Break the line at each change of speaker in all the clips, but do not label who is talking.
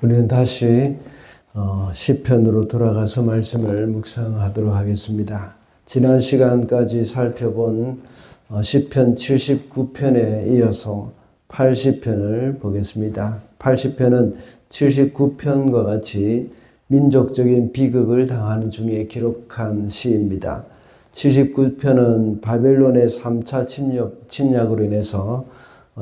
우리는 다시 시편으로 돌아가서 말씀을 묵상하도록 하겠습니다. 지난 시간까지 살펴본 시편 79편에 이어서 80편을 보겠습니다. 80편은 79편과 같이 민족적인 비극을 당하는 중에 기록한 시입니다. 79편은 바벨론의 3차 침략으로 인해서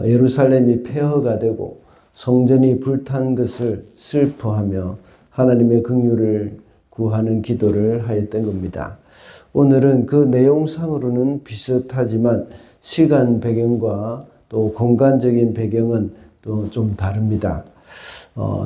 예루살렘이 폐허가 되고 성전이 불탄 것을 슬퍼하며 하나님의 긍휼을 구하는 기도를 하였던 겁니다. 오늘은 그 내용상으로는 비슷하지만 시간 배경과 또 공간적인 배경은 또 좀 다릅니다.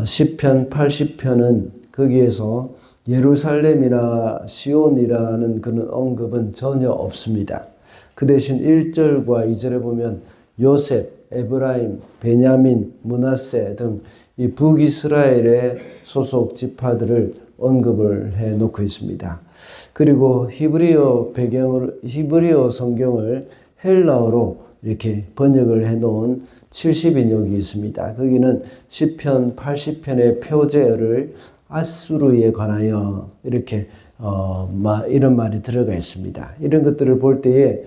시편 80편은 거기에서 예루살렘이나 시온이라는 그런 언급은 전혀 없습니다. 그 대신 1절과 2절에 보면 요셉, 에브라임, 베냐민, 므낫세 등 이 북이스라엘의 소속 지파들을 언급을 해 놓고 있습니다. 그리고 히브리어 성경을 헬라어로 이렇게 번역을 해 놓은 70인역이 있습니다. 거기는 시편 80편의 표제어를 아수르에 관하여 이렇게 이런 말이 들어가 있습니다. 이런 것들을 볼 때에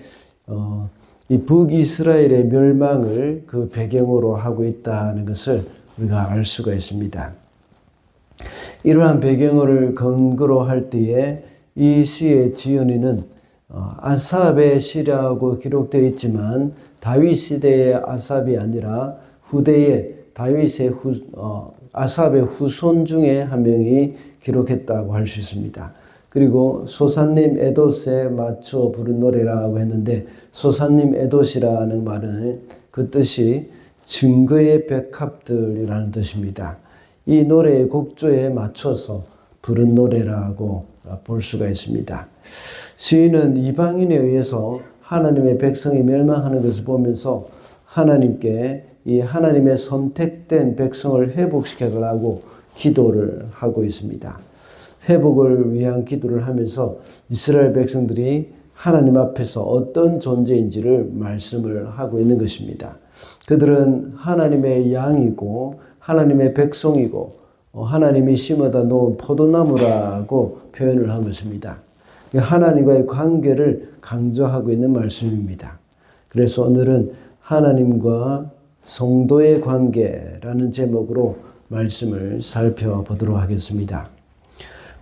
이 북이스라엘의 멸망을 그 배경으로 하고 있다는 것을 우리가 알 수가 있습니다. 이러한 배경을 근거로 할 때에 이 시의 지연이는 아삽의 시라고 기록되어 있지만 다윗 시대의 아삽이 아니라 후대의 다윗의 아삽의 후손 중에 한 명이 기록했다고 할 수 있습니다. 그리고 소산님 에돛에 맞춰 부른 노래라고 했는데 소산님 에돛이라는 말은 그 뜻이 증거의 백합들이라는 뜻입니다. 이 노래의 곡조에 맞춰서 부른 노래라고 볼 수가 있습니다. 시인은 이방인에 의해서 하나님의 백성이 멸망하는 것을 보면서 하나님께 이 하나님의 선택된 백성을 회복시켜달라고 기도를 하고 있습니다. 회복을 위한 기도를 하면서 이스라엘 백성들이 하나님 앞에서 어떤 존재인지를 말씀을 하고 있는 것입니다. 그들은 하나님의 양이고 하나님의 백성이고 하나님이 심어다 놓은 포도나무라고 표현을 한 것입니다. 하나님과의 관계를 강조하고 있는 말씀입니다. 그래서 오늘은 하나님과 성도의 관계라는 제목으로 말씀을 살펴보도록 하겠습니다.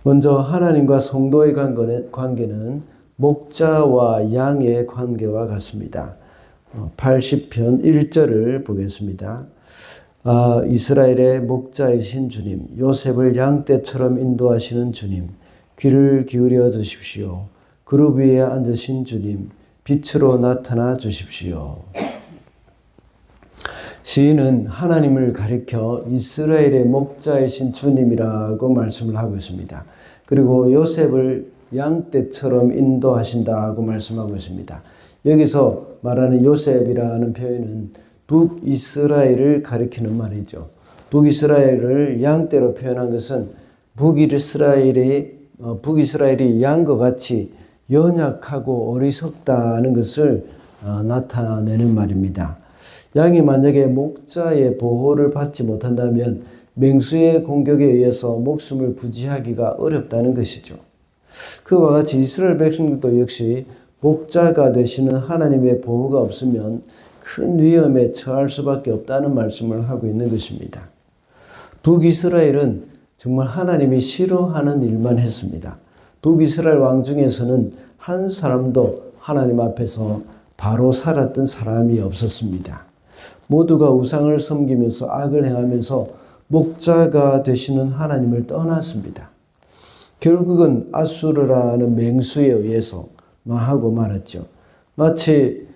먼저 하나님과 성도의 관계는 목자와 양의 관계와 같습니다. 80편 1절을 보겠습니다. 이스라엘의 목자이신 주님, 요셉을 양떼처럼 인도하시는 주님, 귀를 기울여 주십시오. 그룹 위에 앉으신 주님, 빛으로 나타나 주십시오. 시인은 하나님을 가리켜 이스라엘의 목자이신 주님이라고 말씀을 하고 있습니다. 그리고 요셉을 양떼처럼 인도하신다고 말씀하고 있습니다. 여기서 말하는 요셉이라는 표현은 북이스라엘을 가리키는 말이죠. 북이스라엘을 양떼로 표현한 것은 북이스라엘이 양과 같이 연약하고 어리석다는 것을 나타내는 말입니다. 양이 만약에 목자의 보호를 받지 못한다면 맹수의 공격에 의해서 목숨을 부지하기가 어렵다는 것이죠. 그와 같이 이스라엘 백성들도 역시 목자가 되시는 하나님의 보호가 없으면 큰 위험에 처할 수밖에 없다는 말씀을 하고 있는 것입니다. 북이스라엘은 정말 하나님이 싫어하는 일만 했습니다. 북이스라엘 왕 중에서는 한 사람도 하나님 앞에서 바로 살았던 사람이 없었습니다. 모두가 우상을 섬기면서 악을 행하면서 목자가 되시는 하나님을 떠났습니다. 결국은 아수르라는 맹수에 의해서 망하고 말았죠. 마치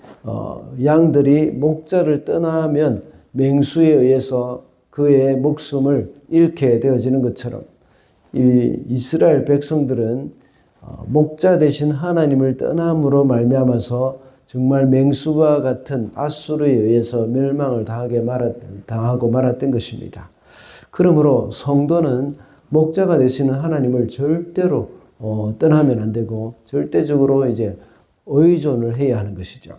양들이 목자를 떠나면 맹수에 의해서 그의 목숨을 잃게 되어지는 것처럼 이 이스라엘 백성들은 목자 되신 하나님을 떠남으로 말미암아서 정말 맹수와 같은 아수르에 의해서 멸망을 당하고 말았던 것입니다. 그러므로 성도는 목자가 되시는 하나님을 절대로 떠나면 안 되고 절대적으로 이제 의존을 해야 하는 것이죠.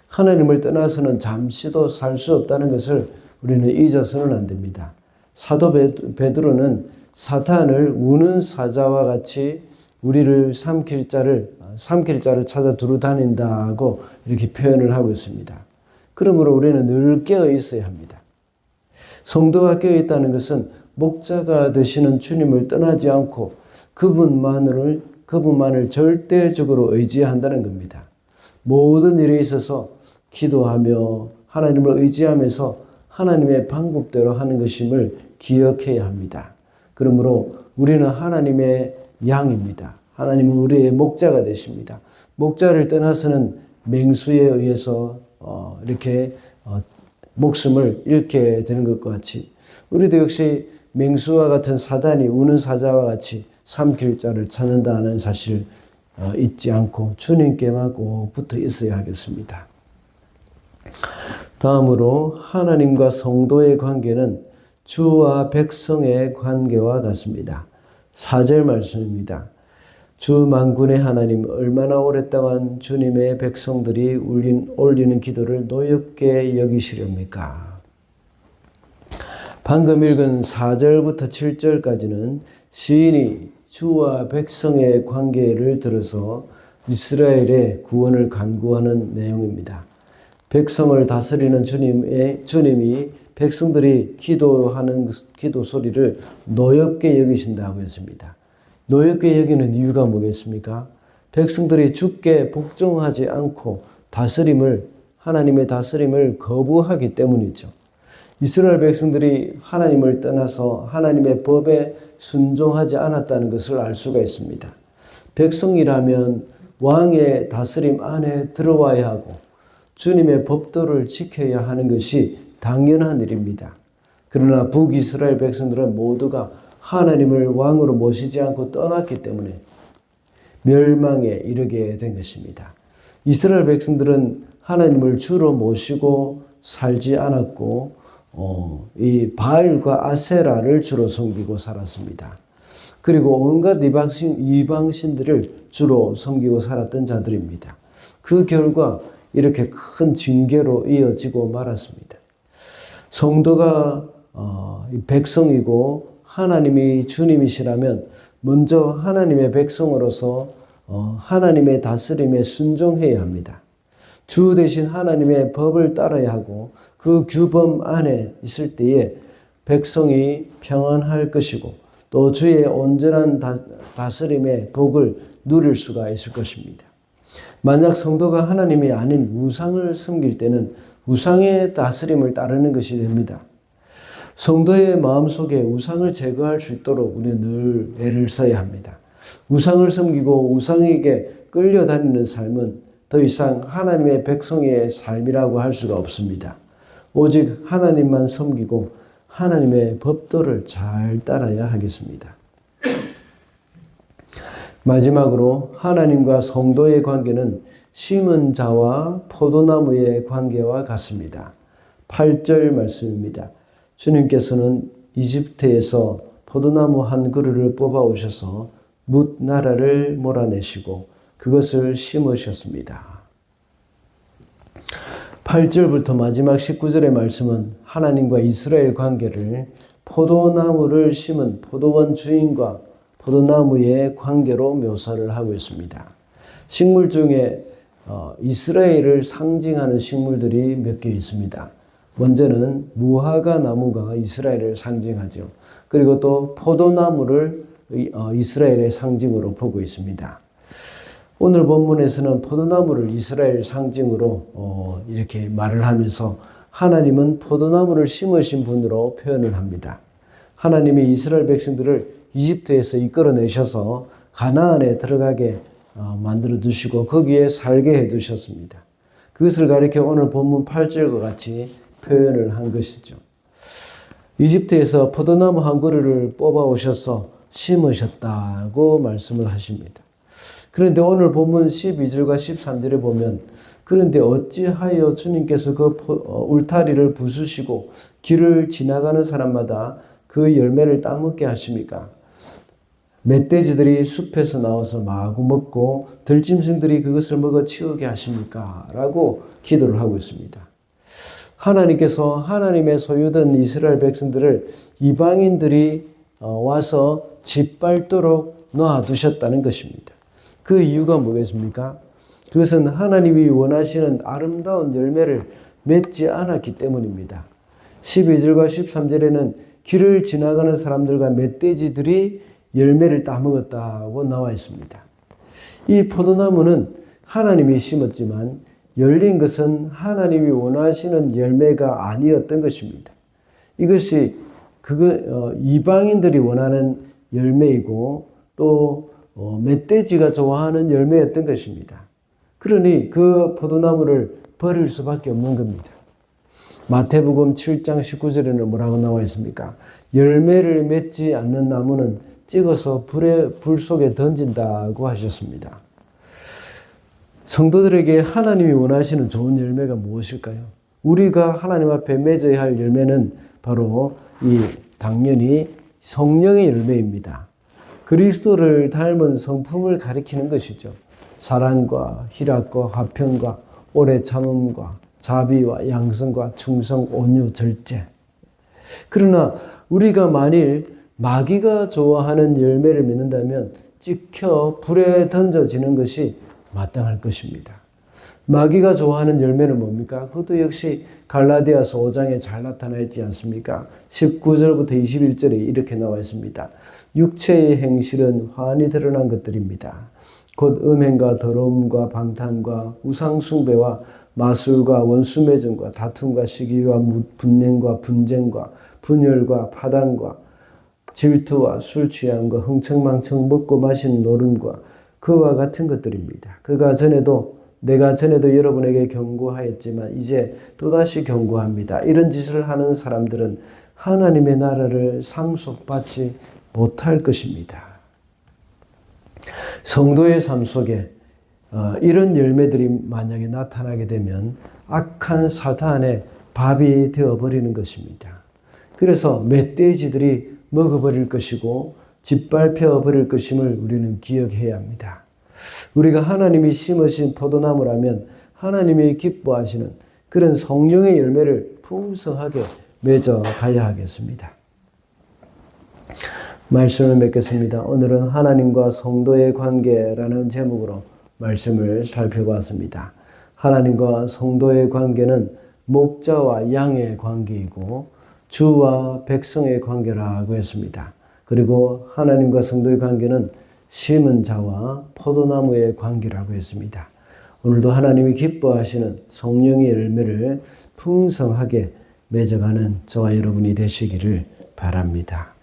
하나님을 떠나서는 잠시도 살 수 없다는 것을 우리는 잊어서는 안 됩니다. 사도 베드로는 사탄을 우는 사자와 같이 우리를 삼킬 자를 찾아 두루 다닌다고 이렇게 표현을 하고 있습니다. 그러므로 우리는 늘 깨어 있어야 합니다. 성도가 깨어 있다는 것은 목자가 되시는 주님을 떠나지 않고 그분만을 절대적으로 의지한다는 겁니다. 모든 일에 있어서 기도하며 하나님을 의지하면서 하나님의 방법대로 하는 것임을 기억해야 합니다. 그러므로 우리는 하나님의 양입니다. 하나님은 우리의 목자가 되십니다. 목자를 떠나서는 맹수에 의해서 이렇게 목숨을 잃게 되는 것과 같이 우리도 역시 맹수와 같은 사단이 우는 사자와 같이 삼킬 자를 찾는다는 사실 잊지 않고 주님께만 꼭 붙어 있어야 하겠습니다. 다음으로 하나님과 성도의 관계는 주와 백성의 관계와 같습니다. 4절 말씀입니다. 주 만군의 하나님, 얼마나 오랫동안 주님의 백성들이 올리는 기도를 노엽게 여기시렵니까? 방금 읽은 4절부터 7절까지는 시인이 주와 백성의 관계를 들어서 이스라엘의 구원을 간구하는 내용입니다. 백성을 다스리는 주님이 백성들이 기도하는 기도 소리를 노엽게 여기신다고 했습니다. 노엽게 여기는 이유가 뭐겠습니까? 백성들이 주께 복종하지 않고 하나님의 다스림을 거부하기 때문이죠. 이스라엘 백성들이 하나님을 떠나서 하나님의 법에 순종하지 않았다는 것을 알 수가 있습니다. 백성이라면 왕의 다스림 안에 들어와야 하고 주님의 법도를 지켜야 하는 것이 당연한 일입니다. 그러나 북이스라엘 백성들은 모두가 하나님을 왕으로 모시지 않고 떠났기 때문에 멸망에 이르게 된 것입니다. 이스라엘 백성들은 하나님을 주로 모시고 살지 않았고 이 바알과 아세라를 주로 섬기고 살았습니다. 그리고 온갖 이방신들을 주로 섬기고 살았던 자들입니다. 그 결과 이렇게 큰 징계로 이어지고 말았습니다. 성도가 백성이고 하나님이 주님이시라면 먼저 하나님의 백성으로서 하나님의 다스림에 순종해야 합니다. 주 대신 하나님의 법을 따라야 하고 그 규범 안에 있을 때에 백성이 평안할 것이고 또 주의 온전한 다스림의 복을 누릴 수가 있을 것입니다. 만약 성도가 하나님이 아닌 우상을 섬길 때는 우상의 다스림을 따르는 것이 됩니다. 성도의 마음속에 우상을 제거할 수 있도록 우리는 늘 애를 써야 합니다. 우상을 섬기고 우상에게 끌려다니는 삶은 더 이상 하나님의 백성의 삶이라고 할 수가 없습니다. 오직 하나님만 섬기고 하나님의 법도를 잘 따라야 하겠습니다. 마지막으로 하나님과 성도의 관계는 심은 자와 포도나무의 관계와 같습니다. 8절 말씀입니다. 주님께서는 이집트에서 포도나무 한 그루를 뽑아 오셔서 뭇 나라를 몰아내시고 그것을 심으셨습니다. 8절부터 마지막 19절의 말씀은 하나님과 이스라엘 관계를 포도나무를 심은 포도원 주인과 포도나무의 관계로 묘사를 하고 있습니다. 식물 중에 이스라엘을 상징하는 식물들이 몇 개 있습니다. 먼저는 무화과 나무가 이스라엘을 상징하죠. 그리고 또 포도나무를 이스라엘의 상징으로 보고 있습니다. 오늘 본문에서는 포도나무를 이스라엘 상징으로 이렇게 말을 하면서 하나님은 포도나무를 심으신 분으로 표현을 합니다. 하나님이 이스라엘 백성들을 이집트에서 이끌어내셔서 가나안에 들어가게 만들어 두시고 거기에 살게 해 두셨습니다. 그것을 가리켜 오늘 본문 8절과 같이 표현을 한 것이죠. 이집트에서 포도나무 한 그루를 뽑아 오셔서 심으셨다고 말씀을 하십니다. 그런데 오늘 본문 12절과 13절에 보면 그런데 어찌하여 주님께서 그 울타리를 부수시고 길을 지나가는 사람마다 그 열매를 따먹게 하십니까? 멧돼지들이 숲에서 나와서 마구 먹고 들짐승들이 그것을 먹어 치우게 하십니까? 라고 기도를 하고 있습니다. 하나님께서 하나님의 소유된 이스라엘 백성들을 이방인들이 와서 짓밟도록 놓아두셨다는 것입니다. 그 이유가 뭐겠습니까? 그것은 하나님이 원하시는 아름다운 열매를 맺지 않았기 때문입니다. 12절과 13절에는 길을 지나가는 사람들과 멧돼지들이 열매를 따먹었다고 나와 있습니다. 이 포도나무는 하나님이 심었지만 열린 것은 하나님이 원하시는 열매가 아니었던 것입니다. 이것이 이방인들이 원하는 열매이고 또 멧돼지가 좋아하는 열매였던 것입니다. 그러니 그 포도나무를 버릴 수밖에 없는 겁니다. 마태복음 7장 19절에는 뭐라고 나와 있습니까? 열매를 맺지 않는 나무는 찍어서 불 속에 던진다고 하셨습니다. 성도들에게 하나님이 원하시는 좋은 열매가 무엇일까요? 우리가 하나님 앞에 맺어야 할 열매는 바로 당연히 성령의 열매입니다. 그리스도를 닮은 성품을 가리키는 것이죠. 사랑과 희락과 화평과 오래 참음과 자비와 양성과 충성, 온유, 절제. 그러나 우리가 만일 마귀가 좋아하는 열매를 맺는다면 찍혀 불에 던져지는 것이 마땅할 것입니다. 마귀가 좋아하는 열매는 뭡니까? 그것도 역시 갈라디아서 5장에 잘 나타나 있지 않습니까? 19절부터 21절에 이렇게 나와 있습니다. 육체의 행실은 환히 드러난 것들입니다. 곧 음행과 더러움과 방탕과 우상숭배와 마술과 원수매증과 다툼과 시기와 분냉과 분쟁과 분열과 파당과 질투와 술 취함과 흥청망청 먹고 마시는 노름과 그와 같은 것들입니다. 내가 전에도 여러분에게 경고하였지만 이제 또다시 경고합니다. 이런 짓을 하는 사람들은 하나님의 나라를 상속받지 못할 것입니다. 성도의 삶 속에 이런 열매들이 만약에 나타나게 되면 악한 사탄의 밥이 되어버리는 것입니다. 그래서 멧돼지들이 먹어버릴 것이고 짓밟혀 버릴 것임을 우리는 기억해야 합니다. 우리가 하나님이 심으신 포도나무라면 하나님이 기뻐하시는 그런 성령의 열매를 풍성하게 맺어 가야 하겠습니다. 말씀을 맺겠습니다. 오늘은 하나님과 성도의 관계라는 제목으로 말씀을 살펴봤습니다. 하나님과 성도의 관계는 목자와 양의 관계이고 주와 백성의 관계라고 했습니다. 그리고 하나님과 성도의 관계는 심은 자와 포도나무의 관계라고 했습니다. 오늘도 하나님이 기뻐하시는 성령의 열매를 풍성하게 맺어가는 저와 여러분이 되시기를 바랍니다.